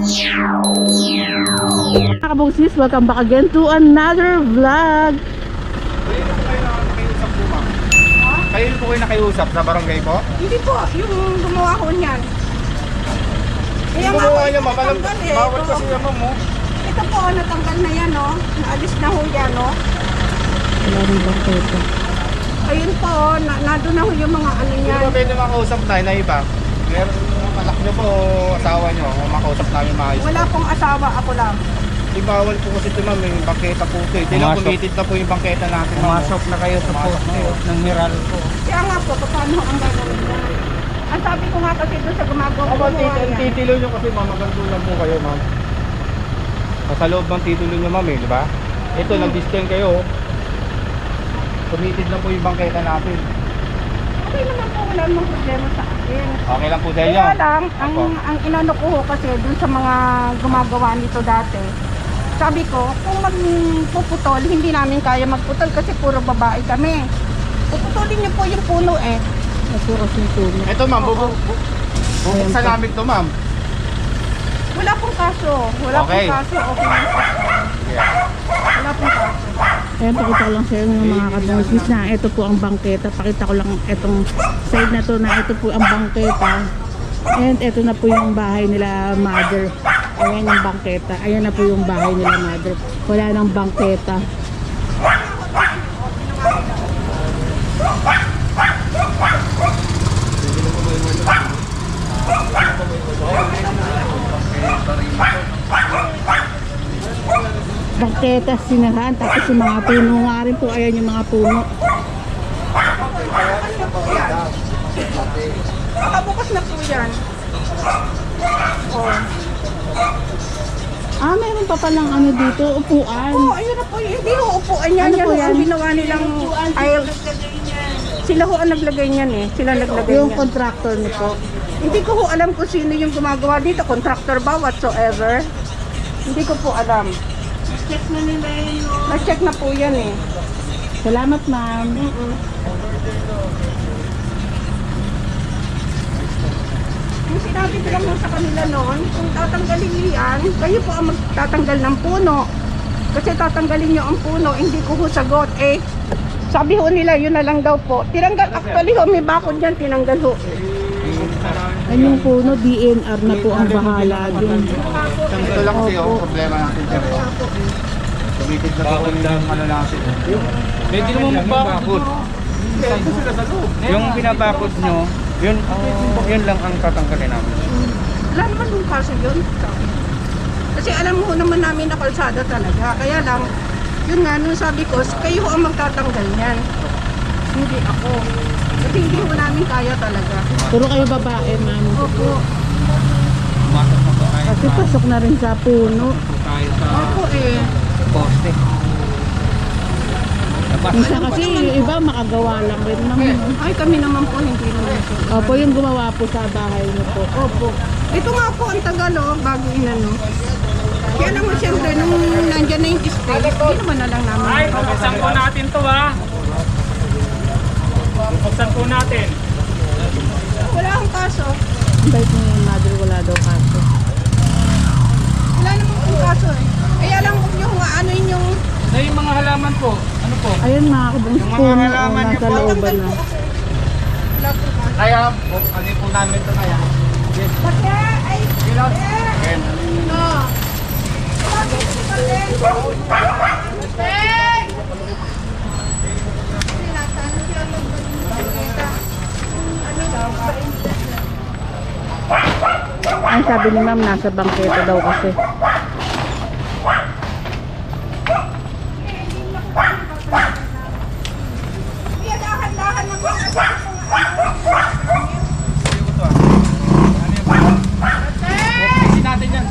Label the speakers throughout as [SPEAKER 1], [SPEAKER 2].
[SPEAKER 1] Mga kabungsis, welcome back again to another vlog.
[SPEAKER 2] Kayo po kayo nakiusap sa barangay po?
[SPEAKER 3] Hindi po, yung gumawa ko niyan. Kaya
[SPEAKER 2] Yung gumawa niya, ma'am, bawal
[SPEAKER 3] ito,
[SPEAKER 2] kasi yan, ma'am, oh.
[SPEAKER 3] ito po, natanggal na yan, no? Naalis na ho yan, no?
[SPEAKER 1] Wala rin bang pwede?
[SPEAKER 3] Ayun po, nandun na ho yung mga ano
[SPEAKER 2] Hindi
[SPEAKER 3] niyan.
[SPEAKER 2] ba pwede makausap tayo na iba? Meron yung anak niyo po o asawa niyo o makausap namin maayos?
[SPEAKER 3] Wala pong asawa, ako lang.
[SPEAKER 2] Di bawal po kasi ito, ma'am, yung bangketa po ito. Hindi lang committed na po yung bangketa natin, ma'am.
[SPEAKER 4] Pumasok na kayo sa post ng Miral po.
[SPEAKER 3] Kaya nga po, paano ang gagawin niya? Ang sabi ko nga kasi doon sa gumagawa ko
[SPEAKER 2] Ang titulo niyo kasi, ma'am, magandang po kayo, ma'am. Sa loob ng titulo niyo, ma'am, di ba? Ito, nag-disclaim kayo. Committed na po yung bangketa natin.
[SPEAKER 3] Okay naman po, wala namang problema sa akin.
[SPEAKER 2] Okay lang po sa inyo.
[SPEAKER 3] Kaya lang,
[SPEAKER 2] Opo.
[SPEAKER 3] ang inano ko ho kasi doon sa mga gumagawa nito dati, sabi ko, kung magpuputol, hindi namin kaya magputol kasi puro babae kami. Puputulin niyo po yung puno eh.
[SPEAKER 1] Puro sintulo.
[SPEAKER 2] Ito, ma'am, bubuksan namin ito, ma'am.
[SPEAKER 3] Wala pong kaso. Wala
[SPEAKER 2] Okay.
[SPEAKER 3] pong kaso. Okay lang po. Wala pong kaso.
[SPEAKER 1] Ayan, pakita ko lang sa inyo mga kabungsis na ito po ang bangketa. Pakita ko lang itong side na to na ito po ang bangketa. And ito na po yung bahay nila mother. Ayan yung bangketa. Ayan na po yung bahay nila mother. Wala nang bangketa. Bangketa sinarahan. Tapos yung mga puno nga rin po. Ayan yung mga puno.
[SPEAKER 3] Nakabukas na po yan. Oh.
[SPEAKER 1] Ah, meron pa palang ano dito. Upuan.
[SPEAKER 3] Oh, ayun na po. Hindi ho upuan yan.
[SPEAKER 1] Ano
[SPEAKER 3] Yan
[SPEAKER 1] po
[SPEAKER 3] ho
[SPEAKER 1] yan?
[SPEAKER 3] ang ginawa nilang sila ho ang naglagay niyan eh. Sila naglagay
[SPEAKER 1] Yung
[SPEAKER 3] niyan.
[SPEAKER 1] contractor niyo po.
[SPEAKER 3] Hindi ko ho alam kung sino yung gumagawa dito. Contractor ba? Whatsoever. Hindi ko po alam.
[SPEAKER 1] Check na nila yun.
[SPEAKER 3] Na-check na po yan eh.
[SPEAKER 1] Salamat, ma'am.
[SPEAKER 3] Yung sinabi ko lang sa kanila noon, kung tatanggalin niyo yan, kayo po ang magtatanggal ng puno. Kasi tatanggalin niyo ang puno, hindi ko ho sagot. Eh, sabi ho nila, yun na lang daw po. Tinanggal, actually ho, may bakod dyan, tinanggal ho.
[SPEAKER 1] Ay, yung puno, DNR na po ang bahala dun.
[SPEAKER 2] Ito lang kasi yung problema natin, sir. Committed na po yung ano natin.
[SPEAKER 4] Pwede naman magbakod. Yung binabakod nyo, yun lang ang tatanggalin namin.
[SPEAKER 3] Wala naman yung kaso yun. Kasi alam mo naman namin na kalsada talaga. Kaya lang, yun nga, nung sabi ko, kayo ho ang magtatanggal niyan. Hindi ako. Kasi hindi ho namin kaya talaga.
[SPEAKER 1] Puro kayo babae, ma'am.
[SPEAKER 3] Opo.
[SPEAKER 4] Pumasok na po tayo
[SPEAKER 1] Kasi pasok na rin sa puno.
[SPEAKER 4] sa
[SPEAKER 3] Opo eh.
[SPEAKER 4] poste.
[SPEAKER 1] Minsan kasi yung iba makagawa lang rin naman.
[SPEAKER 3] Ay, kami naman po, hindi naman po.
[SPEAKER 1] Opo, yung gumawa po sa bahay niyo po.
[SPEAKER 3] Opo. Ito nga po ang tagal, oh, bago inano. Kaya naman siyempre, nung nandyan na yung display, hindi naman na lang namin.
[SPEAKER 5] Ay, bubuksan po natin to ha. Bubuksan po natin.
[SPEAKER 3] Wala akong kaso.
[SPEAKER 1] Ang bait niya yung mother, wala daw kaso.
[SPEAKER 3] Wala naman akong kaso eh. Kaya lang huwag nyo nga ano yung...
[SPEAKER 4] Na yung mga halaman po, ano po?
[SPEAKER 1] Ayun mga kabungis,
[SPEAKER 4] Yung mga
[SPEAKER 1] puno o
[SPEAKER 4] halaman niyo
[SPEAKER 1] nasa
[SPEAKER 4] po,
[SPEAKER 1] looban na.
[SPEAKER 3] Wala akong kaso.
[SPEAKER 2] Kaya, ano po namin ito kaya?
[SPEAKER 3] Pati, ay,
[SPEAKER 2] Again.
[SPEAKER 3] no. Pati,
[SPEAKER 1] Ay, sabi ni ma'am, nasa bangketa daw kasi.
[SPEAKER 3] Kaya dahan-dahan lang mga
[SPEAKER 4] Hindi natin yan.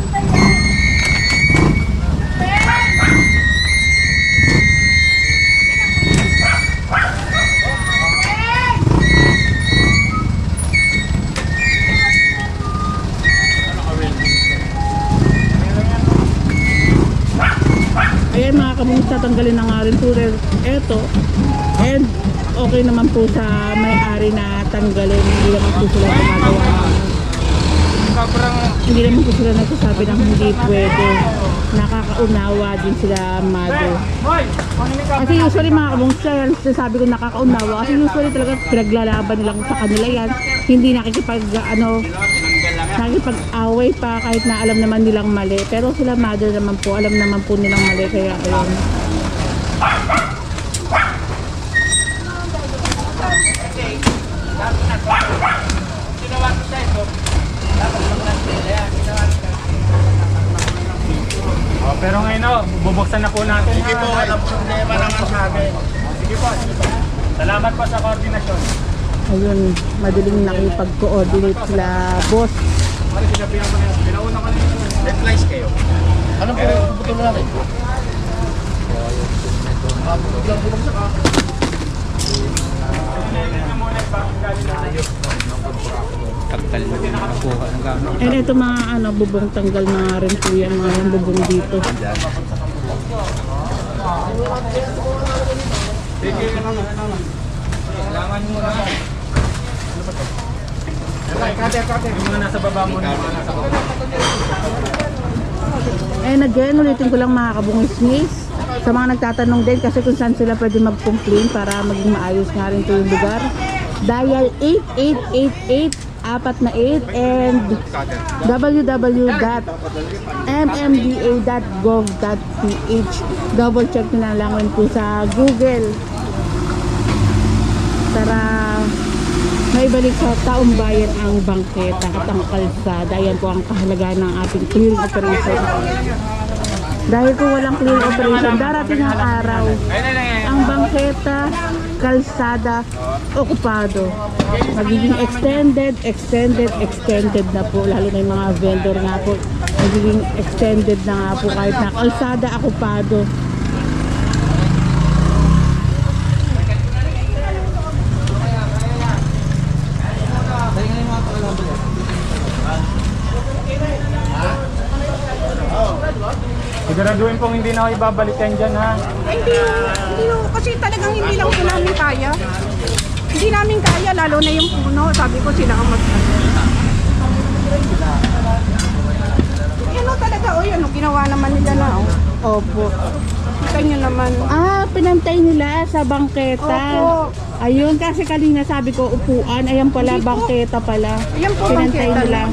[SPEAKER 1] Ayan mga kabungis, tatanggalin na nga rin po eto. And okay naman po sa may-ari na tanggalin. Hindi naman po sila gumagawa.
[SPEAKER 2] sobrang...
[SPEAKER 1] Hindi naman po sila nagsasabi ng hindi pwede. Nakakaunawa din sila mother.
[SPEAKER 5] Hoy! Ano may
[SPEAKER 1] Kasi usually mga kabongster, sabi ko nakakaunawa. Kasi usually talaga pinaglalaban nilang sa kanila yan. Hindi nakikipag-away pa kahit na alam naman nilang mali. Pero sila mother naman po, alam naman po nilang mali. Kaya ayun.
[SPEAKER 5] Oh, pero ngayon bubuksan na po natin.
[SPEAKER 4] Sige po, walang problema naman sa akin.
[SPEAKER 5] Sige po. Salamat po sa koordinasyon.
[SPEAKER 1] Ayun, madaling nakipag-coordinate sila boss.
[SPEAKER 4] Deadlines kayo. Ano po, puputol natin?
[SPEAKER 2] Taktal na din nakakuha ng gano'n.
[SPEAKER 1] And ito mga bubong tanggal na rin po yan, mga yung bubong dito.
[SPEAKER 2] Sige, kailangan mo na. Yung mga nasa baba mo na, yung mga nasa baba.
[SPEAKER 1] And again, ulitin ko lang mga kabungis-ngis. Sa mga nagtatanong din kasi kung saan sila pwede mag-complain para maging maayos nga rin ito yung lugar. Dial 8888 and www.mmda.gov.ph. Double check nyo na lang rin po sa Google para maibalik sa taong bayan ang bangketa at ang kalsada. Ayan po ang kahalagahan ng ating clearing operation. Dahil kung walang clearing operation, darating ang araw, ang bangketa, kalsada, okupado. Magiging extended na po. Lalo na yung mga vendor nga po. Magiging extended na nga po kahit na kalsada, okupado.
[SPEAKER 5] Siguraduhin pong hindi na ako ibabalik yan dyan, ha?
[SPEAKER 3] Hindi kasi talagang hindi lang po namin kaya. Hindi namin kaya, lalo na yung puno. Sabi ko sila ang Yan talaga, ginawa naman nila na,
[SPEAKER 1] Opo.
[SPEAKER 3] Kita nyo naman.
[SPEAKER 1] Pinantay nila sa bangketa.
[SPEAKER 3] Opo.
[SPEAKER 1] Ayun, kasi kanina sabi ko upuan. Ayan pala,
[SPEAKER 3] Hindi po.
[SPEAKER 1] bangketa pala.
[SPEAKER 3] Ayan po,
[SPEAKER 1] Pinantay
[SPEAKER 3] bangketa
[SPEAKER 1] nila.
[SPEAKER 3] lang.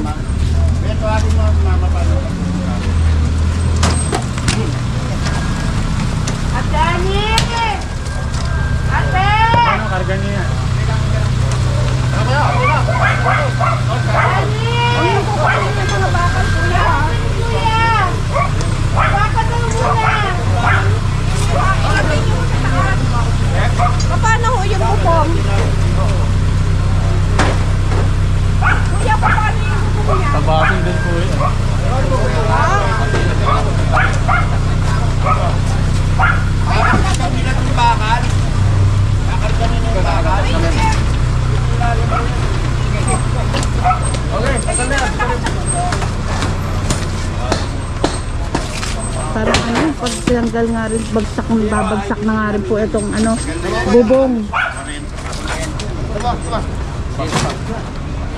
[SPEAKER 5] Ano, karga niya yan?
[SPEAKER 3] Ayun po, kasi yung mga bakal, kuya. Bakal na muna. Ilagay nyo sa taas. Paano ho yung bubong? Kuya, paano yung bubong niya?
[SPEAKER 5] Tabasin din po yun.
[SPEAKER 1] Parang pag tinanggal nga rin, babagsak na nga rin po itong bubong.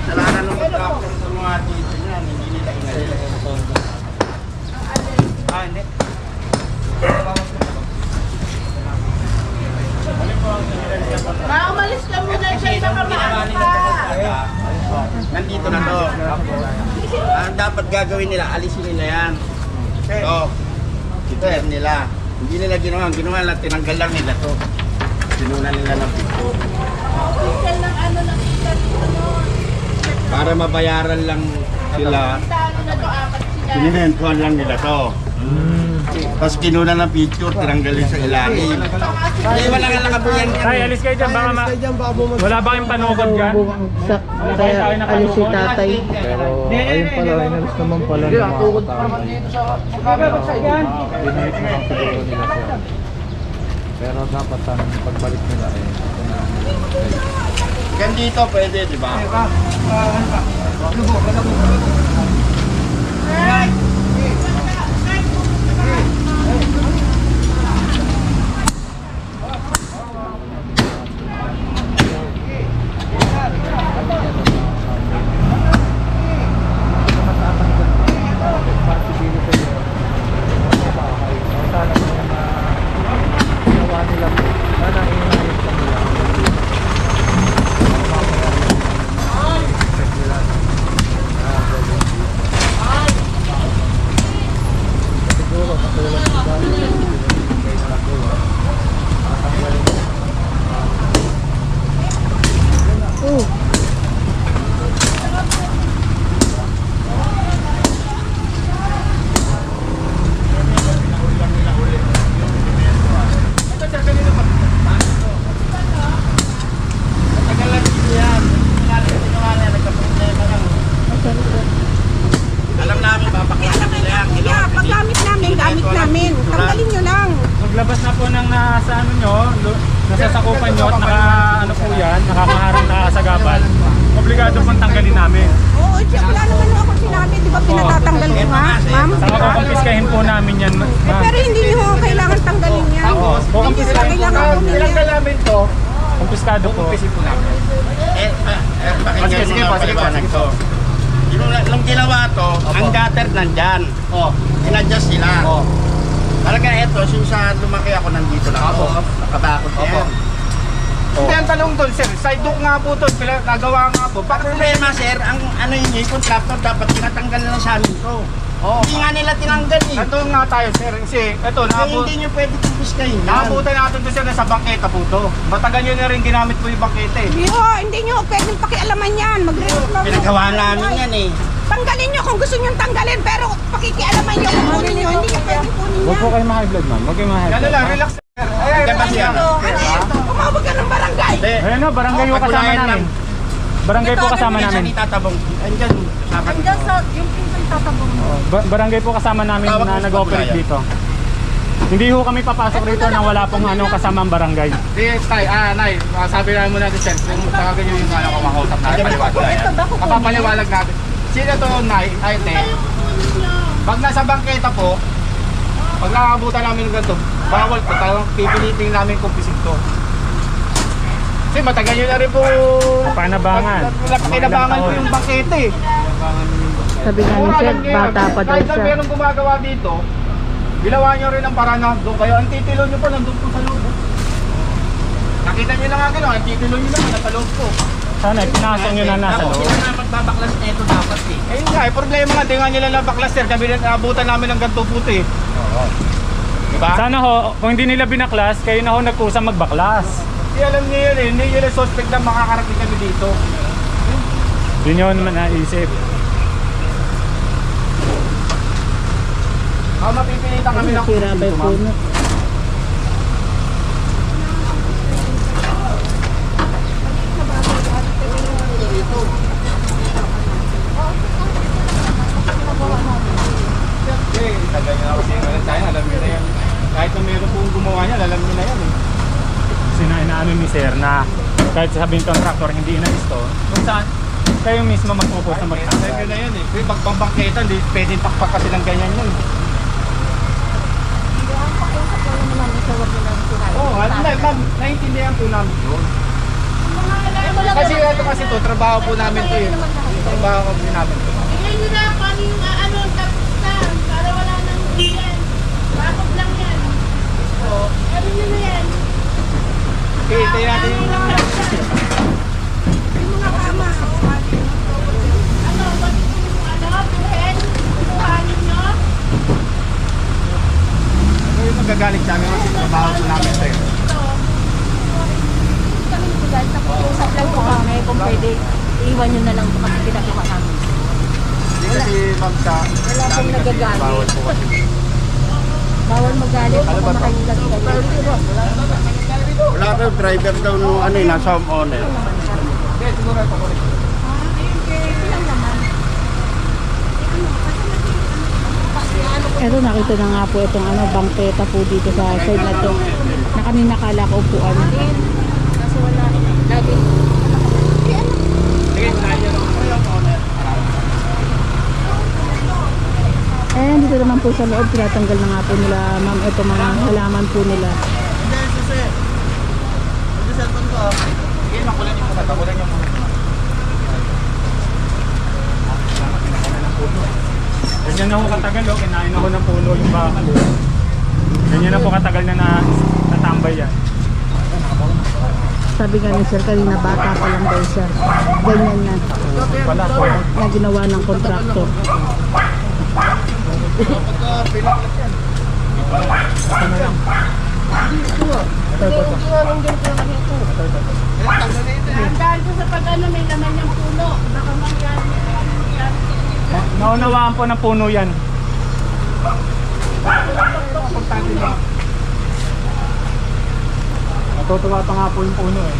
[SPEAKER 4] Salanan ng pagkakot sa mga dito niya, hindi nila ingalila. Hindi.
[SPEAKER 3] Umalis ka muna dyan sa kamaan pa.
[SPEAKER 4] Nandito na to. Ang dapat gagawin nila, alisin nila yan. So, ito yan nila. Hindi nila ginawa nila, tinanggal lang nila to. Sinunan nila ng pito. Para mabayaran lang sila. Sininentuhan lang nila to. Tapos kinunan ng picture, tinanggalin sa ilalim. Hindi, wala nga nakabuyan yan.
[SPEAKER 5] Tay, alis kayo dyan. Baka wala ba kayong panukod dyan?
[SPEAKER 1] Bumagsak. Kaya alis si tatay.
[SPEAKER 6] Pero ayun pala, inalis naman pala ng mga katao. Pinalis naman siguro nila siya. Pero dapat sana pagbalik nila ito na.
[SPEAKER 4] Yan dito pwede, di ba?
[SPEAKER 3] namin. Tanggalin nyo lang.
[SPEAKER 5] Maglabas na po ng nasa ano nyo, nasasakupan nyo at naka ano po yan, nakakaharang nakasagabal. Obligado pong tanggalin namin.
[SPEAKER 3] Oo, wala naman ako sinabi. Di ba pinatatanggal ko nga, ma'am?
[SPEAKER 5] Saka kukumpiskahin po namin yan.
[SPEAKER 3] Pero hindi nyo kailangan tanggalin yan. Hindi nyo kailangan kunin yan.
[SPEAKER 2] namin to.
[SPEAKER 5] Kumpiskado po.
[SPEAKER 2] Kumpisin po namin.
[SPEAKER 4] Pakinggan
[SPEAKER 2] Sige
[SPEAKER 4] mo
[SPEAKER 2] po,
[SPEAKER 4] nga
[SPEAKER 2] sige po,
[SPEAKER 4] paliwanag
[SPEAKER 2] sige po.
[SPEAKER 4] to. Nung ginawa to, ang gutter nandyan.
[SPEAKER 2] Oh.
[SPEAKER 4] In-adjust sila.
[SPEAKER 2] Oh.
[SPEAKER 4] Talaga ito, since lumaki ako nandito lang ako,
[SPEAKER 2] Opo.
[SPEAKER 4] nakabakod
[SPEAKER 2] Opo.
[SPEAKER 4] yan.
[SPEAKER 2] Hindi ang tanong doon, sir. Side hook nga po to. Nagawa nga po.
[SPEAKER 4] Ang problema, sir, ang ano yun, yung contractor dapat tinatanggal na lang sa amin to.
[SPEAKER 2] Oh.
[SPEAKER 4] Hindi nga nila tinanggal eh.
[SPEAKER 2] Ito nga tayo, sir. Kasi ito,
[SPEAKER 4] Kaya hindi nyo pwede kumpiskahin yan.
[SPEAKER 2] nakabutan natin to sir sa bangketa po to. Matagal nyo na rin ginamit po yung bangketa eh.
[SPEAKER 3] Hindi nyo pwedeng pakialaman yan. Magre-reklamo.
[SPEAKER 4] Pinagawa namin yan eh.
[SPEAKER 3] Tanggalin nyo kung gusto nyo tanggalin, pero pakikialaman nyo kung kunin nyo. Hindi nyo pwede kunin
[SPEAKER 5] Huwag po
[SPEAKER 3] yan.
[SPEAKER 5] kayo ma-high blood, ma'am. Huwag kayo ma-high
[SPEAKER 2] Ano
[SPEAKER 5] blood.
[SPEAKER 2] lang, relax sir.
[SPEAKER 4] Hindi ba siya?
[SPEAKER 3] Ano ito? Tumawag ka ng barangay.
[SPEAKER 4] Hindi.
[SPEAKER 5] Ayan na, barangay po kasama
[SPEAKER 4] Pagkulayan
[SPEAKER 5] namin.
[SPEAKER 4] lang.
[SPEAKER 5] Barangay po kasama
[SPEAKER 4] Minsan
[SPEAKER 5] namin.
[SPEAKER 4] itatabong. Andyan.
[SPEAKER 3] Andyan sa yung pinsan tatabong mo.
[SPEAKER 5] Barangay po kasama namin
[SPEAKER 4] Tawag
[SPEAKER 5] na
[SPEAKER 4] mo sa
[SPEAKER 5] nag-operate
[SPEAKER 4] pagkulayan.
[SPEAKER 5] dito. Hindi ho kami papasok rito nang wala pong ano kasamang barangay.
[SPEAKER 2] Di, tay, nay, sabi namin muna natin sir, kung tawagin nyo yung ano kumakausap natin, paliwanag.
[SPEAKER 3] Ito ba ko
[SPEAKER 2] Kapapaliwalag natin. Sino to, nay, ay, te? Pag nasa bangketa po, pag nakakabutan namin ng ganito, bawal po, talagang pipilitin namin kung pisig to. Kasi matagal nyo na rin po
[SPEAKER 5] Panabangan.
[SPEAKER 2] Napakinabangan po yung bangketa eh.
[SPEAKER 1] Sabi nga ni Sir, bata pa daw
[SPEAKER 2] Kahit na
[SPEAKER 1] siya.
[SPEAKER 2] merong gumagawa dito, ginawa nyo rin ang paraan na doon kayo. Ang titilo nyo po nandun po sa loob. Nakita nyo na nga gano'n, ang titilo nyo naman nasa loob po.
[SPEAKER 5] Sana pinasok nyo na nasa loob.
[SPEAKER 4] Sila na magbabaklas na ito dapat eh.
[SPEAKER 2] Ayun nga, problema nga, di nga nila nabaklas sir. Kami rin naabutan namin ng ganito puti. Oo. Diba?
[SPEAKER 5] Sana ho, kung hindi nila binaklas, kayo na ho nagkusang magbaklas.
[SPEAKER 2] Hindi alam nyo yun eh, hindi nyo na suspect na makakarating kami dito.
[SPEAKER 5] Hindi nyo naman naisip.
[SPEAKER 2] Mapipilitan kami ng
[SPEAKER 1] Nasira ba yung puno?
[SPEAKER 2] Eh, tagal nyo na kasi yung tayo, alam nyo na yan. Kahit na meron pong gumawa niya, alam nyo na yan eh.
[SPEAKER 5] Kasi inaano ni Sir na kahit sabihin contractor hindi na-isto, kung saan kayo mismo magpupos na
[SPEAKER 2] Alam nyo
[SPEAKER 5] magtanggal.
[SPEAKER 2] na yan eh. Kaya pagpambangketa, hindi pwedeng pakpak kasi ng ganyan yun. Oo, alam na, ma'am, naiintindihan po namin yun. Kasi ito kasi to, trabaho po namin to yun. Trabaho po namin to.
[SPEAKER 7] Bigyan nyo na kung ano yung tapos na para wala nang yan. Bakit lang yan. Ano nyo na yan?
[SPEAKER 2] Okay, tayo natin yung
[SPEAKER 7] Ano, bakit yung buhen? Kukuhanin nyo?
[SPEAKER 2] yung magagaling sa amin kasi trabaho po namin to yun.
[SPEAKER 8] Guys, nakikiusap lang po kami kung pwede iwan nyo na lang po kasi ginagawa namin.
[SPEAKER 2] Hindi kasi ma'am sa
[SPEAKER 8] Wala pong
[SPEAKER 2] amin kasi
[SPEAKER 8] nagagalit.
[SPEAKER 2] bawal po kasi.
[SPEAKER 8] Bawal magalit
[SPEAKER 2] Ano
[SPEAKER 8] kung
[SPEAKER 2] ba to?
[SPEAKER 8] makaigas kayo.
[SPEAKER 4] Wala kayo driver daw nung ano eh, nasa homeowner.
[SPEAKER 2] Hindi, siguro ito ko rin.
[SPEAKER 1] Eto, nakita na nga po itong ano, bangketa po dito sa side na to. Na kanina kala ko upuan.
[SPEAKER 8] Kasi wala. Lagi.
[SPEAKER 2] Sige, tayo lang ako yung owner.
[SPEAKER 1] Eh, dito naman po sa loob, tinatanggal na nga po nila, ma'am, ito mga halaman po nila.
[SPEAKER 2] Sige, makulan yung muna. Makulan yung muna.
[SPEAKER 5] Ganyan na ho katagal o, kinain na ho ng puno yung bakal. Ganyan na po katagal na natambay yan.
[SPEAKER 1] Sabi nga ni Sir, kanina bata pa lang daw siya. Ganyan na,
[SPEAKER 5] Wala po.
[SPEAKER 1] na ginawa ng kontraktor.
[SPEAKER 7] Dahil ko sa pag-ano may laman yung puno. Baka mangyari.
[SPEAKER 5] Naunawaan po ng puno yan. Natutuwa pa nga po yung puno eh.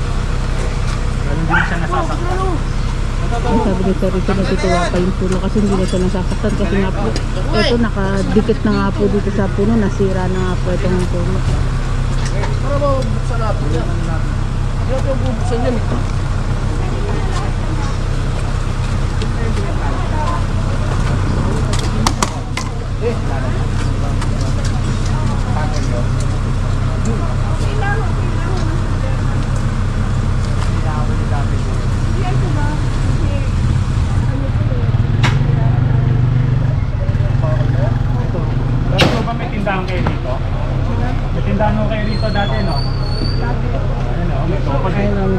[SPEAKER 5] Ganun din siya nasasaktan.
[SPEAKER 1] Ang sabi ni Sir Rico, natutuwa pa yung puno kasi hindi na siya nasasaktan kasi nga po, ito nakadikit na nga po dito sa puno, nasira na nga po itong puno.
[SPEAKER 2] Para mo, buksan natin yan. Hindi natin bubuksan yan.
[SPEAKER 5] Dati ba may tindahan kayo dito? May tindahan mo kayo dito dati, no? Ayun, no? May tokod eh.
[SPEAKER 1] Ayun ang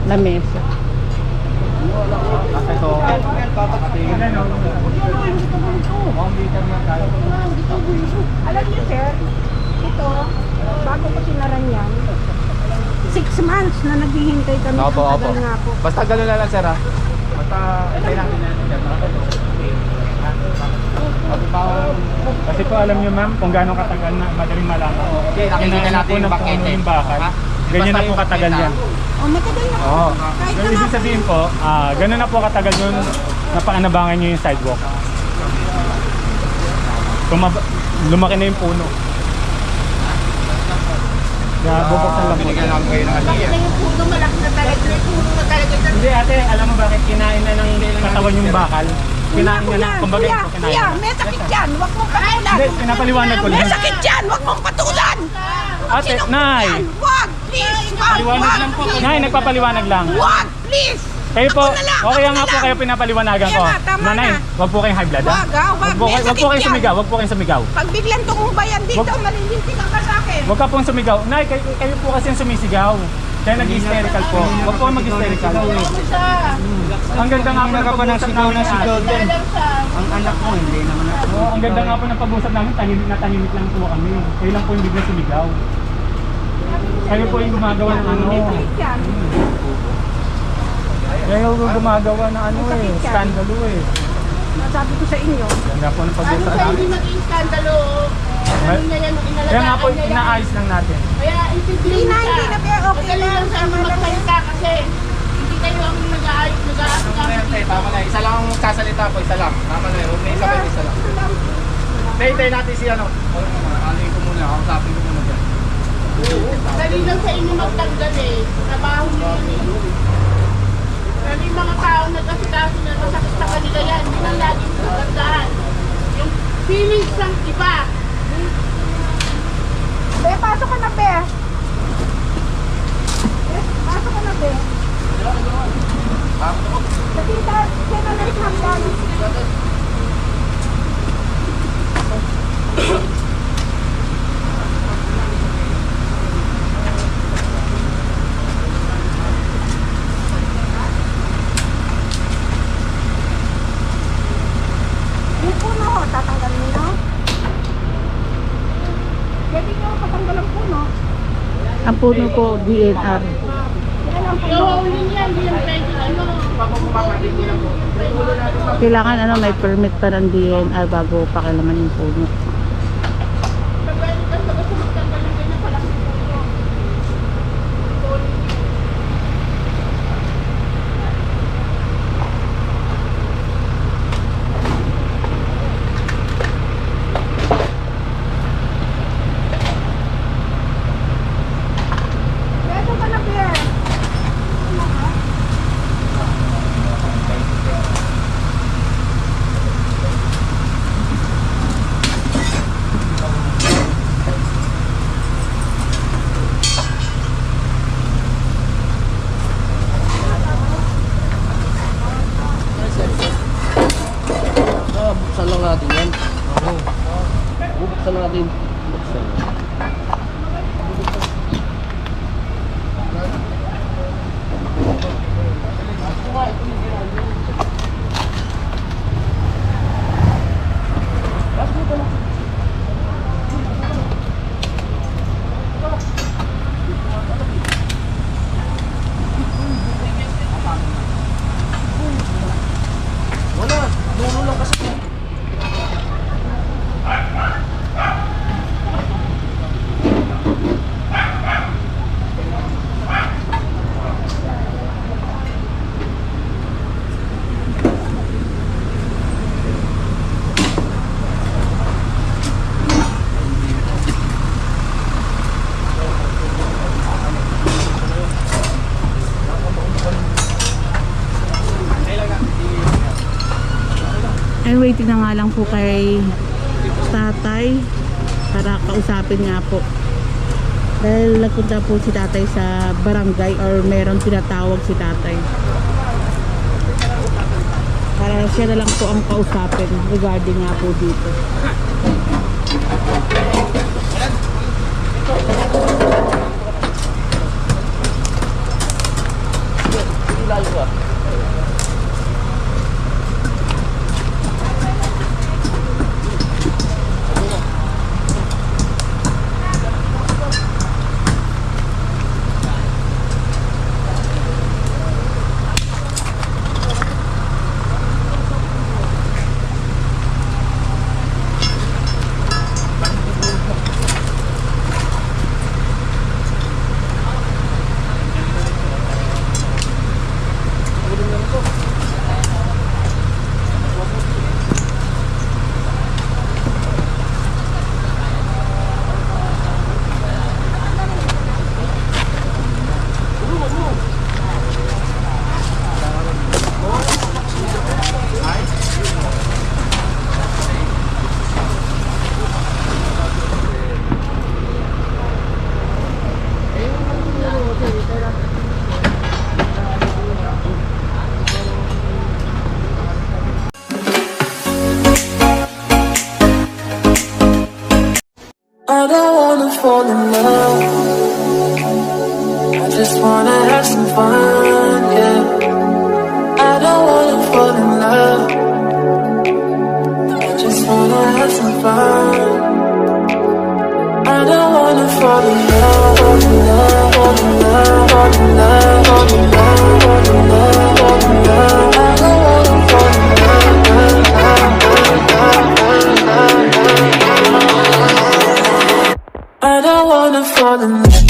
[SPEAKER 1] lamesa.
[SPEAKER 2] Ito.
[SPEAKER 5] Ayan, no?
[SPEAKER 3] Alam niyo, sir, ito, bago ko sinaran yan, 6 months na naghihintay kami.
[SPEAKER 2] Opo,
[SPEAKER 3] ang
[SPEAKER 2] opo.
[SPEAKER 3] tagal nga po.
[SPEAKER 2] Basta gano'n na lang, sir, ha? Basta, itay natin yan.
[SPEAKER 5] Kasi po alam nyo ma'am kung gaano katagal na madaling malaman.
[SPEAKER 2] Okay, nakikita natin yung bakete.
[SPEAKER 5] Yung bakal.
[SPEAKER 2] Ha?
[SPEAKER 5] Ganyan
[SPEAKER 2] Basta
[SPEAKER 5] na po
[SPEAKER 2] yung
[SPEAKER 5] katagal
[SPEAKER 2] baketa.
[SPEAKER 5] yan.
[SPEAKER 3] Oh, matagal na po.
[SPEAKER 5] Oo.
[SPEAKER 3] Kahit
[SPEAKER 5] So,
[SPEAKER 3] na
[SPEAKER 5] ibig sabihin po, ganun na po katagal yun napakanabangan nyo yung sidewalk. Lumaki na yung puno. Kaya bubuksan lang po.
[SPEAKER 2] Binigyan namin kayo ng haliya.
[SPEAKER 7] Yung puno, malaki na talaga. Yung puno na talaga.
[SPEAKER 5] Hindi ate, alam mo bakit kinain na ng katawan yung bakal? Kinain na ng, kumbaga
[SPEAKER 3] kuya,
[SPEAKER 5] ito kinain
[SPEAKER 3] kuya,
[SPEAKER 5] na.
[SPEAKER 3] may sakit yan. Huwag mong patulan.
[SPEAKER 5] Hindi, pinapaliwanag ko
[SPEAKER 3] May
[SPEAKER 5] lang.
[SPEAKER 3] sakit yan. Huwag mong patulan.
[SPEAKER 5] Ate, nay!
[SPEAKER 3] Huwag, please. Huwag,
[SPEAKER 5] Paliwanag lang po. Nay, nagpapaliwanag lang.
[SPEAKER 3] Huwag, please.
[SPEAKER 5] Kayo po,
[SPEAKER 3] Ako na lang,
[SPEAKER 5] okay
[SPEAKER 3] ako
[SPEAKER 5] nga
[SPEAKER 3] na
[SPEAKER 5] po
[SPEAKER 3] lang.
[SPEAKER 5] kayo pinapaliwanagan ko.
[SPEAKER 3] Kaya nga, tama
[SPEAKER 5] Nanay,
[SPEAKER 3] na.
[SPEAKER 5] wag po kayong high blood.
[SPEAKER 3] Wag, wag. May
[SPEAKER 5] Wag po
[SPEAKER 3] sakit
[SPEAKER 5] kayong
[SPEAKER 3] yan.
[SPEAKER 5] sumigaw, wag po kayong sumigaw.
[SPEAKER 3] Pag biglang tumumbayan dito,
[SPEAKER 5] Wag-
[SPEAKER 3] malilintikan ka sa akin.
[SPEAKER 5] Wag ka pong sumigaw. Nay, kayo po kasi yung sumisigaw. Kaya nag-hysterical po. Wag po kayong mag-hysterical. Ang ganda nga po ng pag-usap namin.
[SPEAKER 4] Ang anak mo, hindi naman ako.
[SPEAKER 5] Oo, ang ganda nga po ng pag-usap namin, tahimik na tahimik lang po kami. Kayo lang po yung biglang sumigaw. Kayo po yung gumagawa ng ano.
[SPEAKER 3] Yan.
[SPEAKER 5] Kayo yung gumagawa ng ano eh, skandalo eh.
[SPEAKER 3] Sabi ko sa inyo,
[SPEAKER 5] Ganda po ng
[SPEAKER 7] Ano
[SPEAKER 5] pag-usap
[SPEAKER 7] sa hindi
[SPEAKER 5] namin.
[SPEAKER 7] maging skandalo? Ano na yan,
[SPEAKER 5] Kaya nga po,
[SPEAKER 7] inalagaan na yan.
[SPEAKER 5] inaayos lang natin.
[SPEAKER 7] Kaya intindihin mo
[SPEAKER 3] Hindi na, kaya okay
[SPEAKER 7] Magaling
[SPEAKER 3] lang.
[SPEAKER 7] lang sa inyo magsalita kasi hindi kayo ang nag-aayos,
[SPEAKER 2] Tama na, isa lang ang sasalita po, isa lang. Tama na, huwag na isa pa, isa lang. Hintay natin si ano. Alin ko muna, kausapin ko muna dyan.
[SPEAKER 7] Dali lang sa inyo magtanggal eh. Trabaho nyo yun eh. Pero yung mga tao nagkasikaso na masakit sa kanila yan, hindi lang laging magandaan. Yung feelings ng iba.
[SPEAKER 3] Be, pasok ka na, Be. Pasok ka na, Be. Sa tita, siya na nais hanggang. Yung puno ho, tatanggalin niyo. Pwede niyo patanggal ang puno.
[SPEAKER 1] Ang puno po, DNR.
[SPEAKER 3] Yan ang puno.
[SPEAKER 7] Yung huli niya, hindi yung pwede ano.
[SPEAKER 1] Kailangan ano, may permit pa ng DNR bago pakilaman yung puno.
[SPEAKER 7] Pwede ka sa gusto magtanggal yung ganyan pala.
[SPEAKER 3] Pwede ka na, Be.
[SPEAKER 4] Buksan lang natin yan. Oo. Buksan natin. Buksan. Wala, dulo lang kasi.
[SPEAKER 1] Ayan, waiting na nga lang po kay tatay para kausapin nga po. Dahil nagpunta po si tatay sa barangay or meron tinatawag si tatay. Para siya na lang po ang kausapin regarding nga po dito.
[SPEAKER 9] I don't wanna fall in love. I just wanna have some fun, yeah. I don't wanna fall in love. I just wanna have some fun. I don't wanna fall in love, fall in love, fall in love, fall in love, fall in love, fall in love, fall in love. I don't wanna fall in love. I don't wanna fall in love.